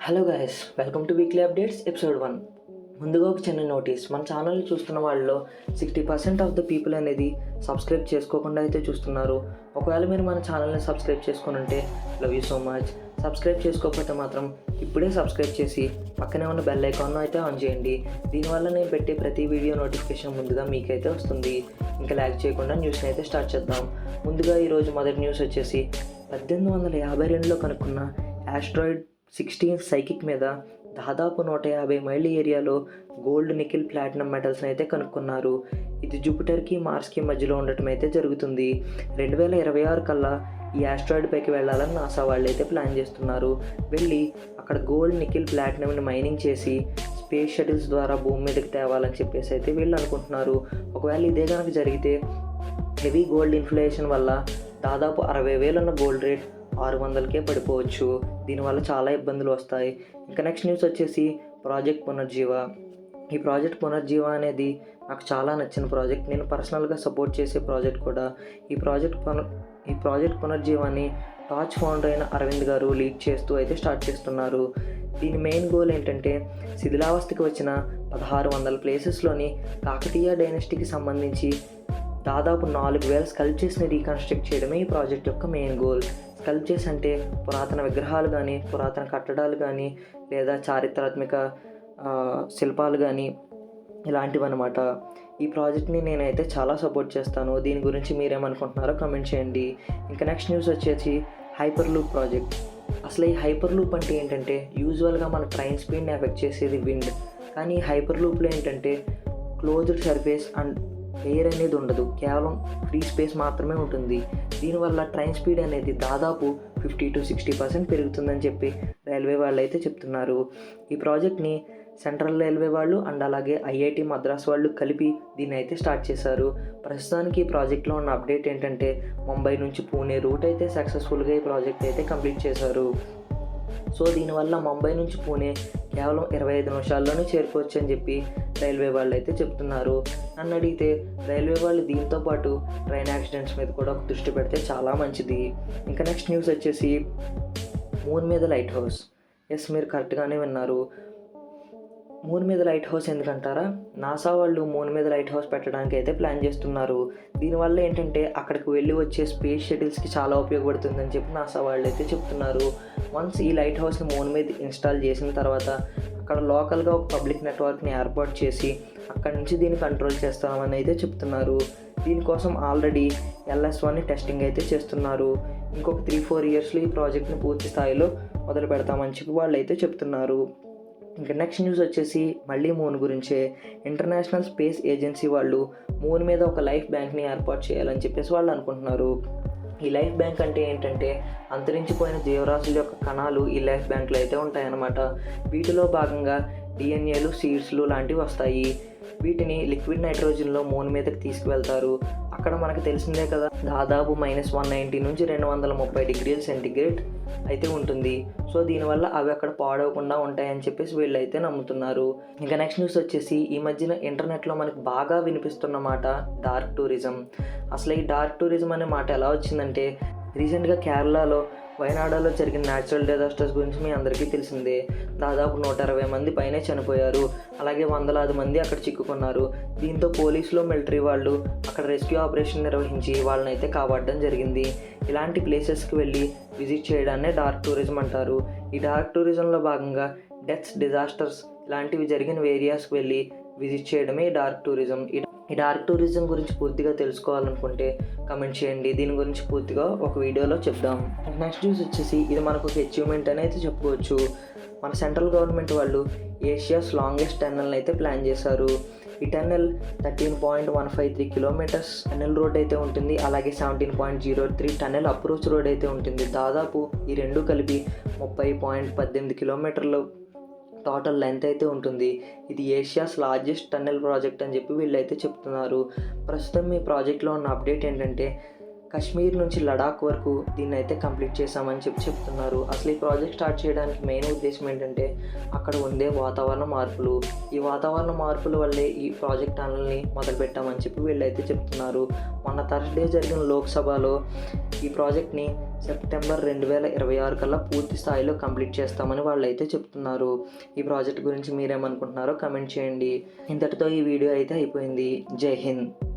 Hello guys, welcome two weekly updates episode 1. ముందుగా ఒక చిన్న నోటీస్. మన ఛానల్ని చూస్తున్న వాళ్ళలో 60% ఆఫ్ ద పీపుల్ అనేది సబ్స్క్రైబ్ చేసుకోకుండా అయితే చూస్తున్నారు. ఒకవేళ మీరు మన ఛానల్ని సబ్స్క్రైబ్ చేసుకొని ఉంటే love you so much. Subscribe చేసుకోకపోతే మాత్రం ఇప్పుడే సబ్స్క్రైబ్ చేసి పక్కనే ఉన్న బెల్ ఐకాన్ను అయితే ఆన్ చేయండి. దీనివల్ల నేను పెట్టే ప్రతి వీడియో నోటిఫికేషన్ ముందుగా మీకైతే వస్తుంది. ఇంకా ల్యాగ్ చేయకుండా న్యూస్ని అయితే స్టార్ట్ చేద్దాం. ముందుగా ఈరోజు మొదటి న్యూస్ వచ్చేసి 1852లో కనుక్కున్న ఆస్ట్రాయిడ్ 16 సైకిక్ మీద దాదాపు 150 మైళ్ళ ఏరియాలో గోల్డ్, నికెల్, ప్లాటినం మెటల్స్ని అయితే కనుక్కున్నారు. ఇది జూపిటర్కి, మార్స్కి మధ్యలో ఉండటం అయితే జరుగుతుంది. 2026 కల్లా ఈ ఆస్ట్రాయిడ్ పైకి వెళ్ళాలని నాసా వాళ్ళు అయితే ప్లాన్ చేస్తున్నారు. వెళ్ళి అక్కడ గోల్డ్, నికెల్, ప్లాటినంని మైనింగ్ చేసి స్పేస్ షటిల్స్ ద్వారా భూమి మీదకి తేవాలని చెప్పేసి అయితే వీళ్ళు అనుకుంటున్నారు. ఒకవేళ ఇదే కనుక జరిగితే హెవీ గోల్డ్ ఇన్ఫ్లేషన్ వల్ల దాదాపు 60,000 ఉన్న గోల్డ్ రేట్ 600కే పడిపోవచ్చు. దీనివల్ల చాలా ఇబ్బందులు వస్తాయి. ఇంకా నెక్స్ట్ న్యూస్ వచ్చేసి ప్రాజెక్ట్ పునర్జీవ. ఈ ప్రాజెక్ట్ పునర్జీవ అనేది నాకు చాలా నచ్చిన ప్రాజెక్ట్. నేను పర్సనల్గా సపోర్ట్ చేసే ప్రాజెక్ట్ కూడా. ఈ ప్రాజెక్ట్ పునర్జీవాన్ని టార్చ్ ఫౌండర్ అయిన అరవింద్ గారు లీడ్ చేస్తూ అయితే స్టార్ట్ చేస్తున్నారు. దీని మెయిన్ గోల్ ఏంటంటే శిథిలావస్థకి వచ్చిన 1600 ప్లేసెస్లోని కాకతీయ డైనస్టీకి సంబంధించి దాదాపు 4000 స్కల్ప్చర్స్ని రీకన్స్ట్రక్ట్ చేయడమే ఈ ప్రాజెక్ట్ యొక్క మెయిన్ గోల్. స్కల్ప్చర్స్ అంటే పురాతన విగ్రహాలు కానీ, పురాతన కట్టడాలు కానీ, లేదా చారిత్రాత్మక శిల్పాలు కానీ, ఇలాంటివి అనమాట. ఈ ప్రాజెక్ట్ని నేనైతే చాలా సపోర్ట్ చేస్తాను. దీని గురించి మీరేమనుకుంటున్నారో కామెంట్ చేయండి. ఇంకా నెక్స్ట్ న్యూస్ వచ్చేసి హైపర్ లూప్ ప్రాజెక్ట్. అసలు ఈ హైపర్ లూప్ అంటే ఏంటంటే యూజువల్గా మన ట్రైన్ స్పీడ్ని ఎఫెక్ట్ చేసేది విండ్. కానీ ఈ హైపర్ లూప్లో ఏంటంటే క్లోజ్డ్ సర్ఫేస్ అండ్ ఎయిర్ అనేది ఉండదు, కేవలం ఫ్రీ స్పేస్ మాత్రమే ఉంటుంది. దీనివల్ల ట్రైన్ స్పీడ్ అనేది దాదాపు 50 to 60% పెరుగుతుందని చెప్పి రైల్వే వాళ్ళు అయితే చెప్తున్నారు. ఈ ప్రాజెక్ట్ని సెంట్రల్ రైల్వే వాళ్ళు అండ్ అలాగే ఐఐటి మద్రాస్ వాళ్ళు కలిపి దీన్ని అయితే స్టార్ట్ చేశారు. ప్రస్తుతానికి ఈ ప్రాజెక్ట్లో ఉన్న అప్డేట్ ఏంటంటే ముంబై నుంచి పూణే రూట్ అయితే సక్సెస్ఫుల్గా ఈ ప్రాజెక్ట్ అయితే కంప్లీట్ చేశారు. సో దీనివల్ల ముంబై నుంచి పూణే కేవలం 25 నిమిషాల్లోనే చేరుకోవచ్చు అని చెప్పి రైల్వే వాళ్ళు అయితే చెప్తున్నారు. నన్ను అడిగితే రైల్వే వాళ్ళు దీంతో పాటు ట్రైన్ యాక్సిడెంట్స్ మీద కూడా ఒక దృష్టి పెడితే చాలా మంచిది. ఇంకా నెక్స్ట్ న్యూస్ వచ్చేసి మూన్ మీద లైట్ హౌస్. ఎస్, మీరు కరెక్ట్గానే విన్నారు. మూన్ మీద లైట్ హౌస్ ఎందుకంటారా? నాసా వాళ్ళు మూన్ మీద లైట్ హౌస్ పెట్టడానికి అయితే ప్లాన్ చేస్తున్నారు. దీనివల్ల ఏంటంటే అక్కడికి వెళ్ళి వచ్చే స్పేస్ షటిల్స్కి చాలా ఉపయోగపడుతుందని చెప్పి నాసా వాళ్ళు అయితే చెప్తున్నారు. వన్స్ ఈ లైట్ హౌస్ని మూన్ మీద ఇన్స్టాల్ చేసిన తర్వాత అక్కడ లోకల్గా ఒక పబ్లిక్ నెట్వర్క్ని ఏర్పాటు చేసి అక్కడి నుంచి దీన్ని కంట్రోల్ చేస్తామని అయితే చెప్తున్నారు. దీనికోసం ఆల్రెడీ LS1ని టెస్టింగ్ అయితే చేస్తున్నారు. ఇంకొక 3-4 ఇయర్స్లో ఈ ప్రాజెక్ట్ని పూర్తి స్థాయిలో మొదలు పెడతామని చెప్పి వాళ్ళు అయితే చెప్తున్నారు. ఇంకా నెక్స్ట్ న్యూస్ వచ్చేసి మళ్ళీ మూన్ గురించే. ఇంటర్నేషనల్ స్పేస్ ఏజెన్సీ వాళ్ళు మూన్ మీద ఒక లైఫ్ బ్యాంక్ని ఏర్పాటు చేయాలని చెప్పేసి వాళ్ళు అనుకుంటున్నారు. ఈ లైఫ్ బ్యాంక్ అంటే ఏంటంటే అంతరించిపోయిన జీవరాశుల యొక్క కణాలు ఈ లైఫ్ బ్యాంక్లో అయితే ఉంటాయన్నమాట. వీటిలో భాగంగా DNAలు, సీడ్స్లు లాంటివి వస్తాయి. వీటిని లిక్విడ్ నైట్రోజన్లో మూన్ మీదకి తీసుకువెళ్తారు. అక్కడ మనకు తెలిసిందే కదా, దాదాపు -190 నుంచి 230 డిగ్రీల సెంటిగ్రేడ్ అయితే ఉంటుంది. సో దీనివల్ల అవి అక్కడ పాడవకుండా ఉంటాయని చెప్పేసి వీళ్ళు అయితే నమ్ముతున్నారు. ఇంకా నెక్స్ట్ న్యూస్ వచ్చేసి ఈ మధ్యన ఇంటర్నెట్లో మనకి బాగా వినిపిస్తున్న మాట డార్క్ టూరిజం. అసలు ఈ డార్క్ టూరిజం అనే మాట ఎలా వచ్చిందంటే రీసెంట్గా కేరళలో వయనాడులో జరిగిన న్యాచురల్ డిజాస్టర్స్ గురించి మీ అందరికీ తెలిసిందే. దాదాపు 120 మంది పైనే చనిపోయారు. అలాగే వందలాది మంది అక్కడ చిక్కుకున్నారు. దీంతో పోలీసులు, మిలిటరీ వాళ్ళు అక్కడ రెస్క్యూ ఆపరేషన్ నిర్వహించి వాళ్ళని అయితే కాపాడడం జరిగింది. ఇలాంటి ప్లేసెస్కి వెళ్ళి విజిట్ చేయడాన్నే డార్క్ టూరిజం అంటారు. ఈ డార్క్ టూరిజంలో భాగంగా డెత్స్, డిజాస్టర్స్ ఇలాంటివి జరిగిన ఏరియాస్కి వెళ్ళి విజిట్ చేయడమే ఈ డార్క్ టూరిజం. ఈ డార్క్ టూరిజం గురించి పూర్తిగా తెలుసుకోవాలనుకుంటే కమెంట్ చేయండి. దీని గురించి పూర్తిగా ఒక వీడియోలో చెప్దాం. నెక్స్ట్ న్యూస్ వచ్చేసి ఇది మనకు ఒక అచీవ్మెంట్ అని అయితే చెప్పుకోవచ్చు. మన సెంట్రల్ గవర్నమెంట్ వాళ్ళు ఏషియాస్ లాంగెస్ట్ టన్నెల్ని అయితే ప్లాన్ చేశారు. ఈ టన్నెల్ 13.153 కిలోమీటర్స్ టన్నెల్ రోడ్ అయితే ఉంటుంది. అలాగే 17.03 టన్నెల్ అప్రోచ్ రోడ్ అయితే ఉంటుంది. దాదాపు ఈ రెండు కలిపి 30.18 కిలోమీటర్లు టోటల్ లెంత్ అయితే ఉంటుంది. ఇది ఏషియాస్ లార్జెస్ట్ టన్నెల్ ప్రాజెక్ట్ అని చెప్పి వీళ్ళైతే చెప్తున్నారు. ప్రస్తుతం ఈ ప్రాజెక్ట్లో ఉన్న అప్డేట్ ఏంటంటే కాశ్మీర్ నుంచి లడాక్ వరకు దీన్ని అయితే కంప్లీట్ చేశామని చెప్తున్నారు. అసలు ఈ ప్రాజెక్ట్ స్టార్ట్ చేయడానికి మెయిన్ ఉద్దేశం ఏంటంటే అక్కడ ఉండే వాతావరణ మార్పులు, ఈ వాతావరణ మార్పుల వల్లే ఈ ప్రాజెక్ట్ టనల్ని మొదలుపెట్టామని చెప్పి వీళ్ళైతే చెప్తున్నారు. మొన్న థర్స్డే జరిగిన లోక్సభలో ఈ ప్రాజెక్ట్ని సెప్టెంబర్ 2026 కల్లా పూర్తి స్థాయిలో కంప్లీట్ చేస్తామని వాళ్ళు అయితే చెప్తున్నారు. ఈ ప్రాజెక్ట్ గురించి మీరేమనుకుంటున్నారో కమెంట్ చేయండి. ఇంతటితో ఈ వీడియో అయితే అయిపోయింది. జై హింద్.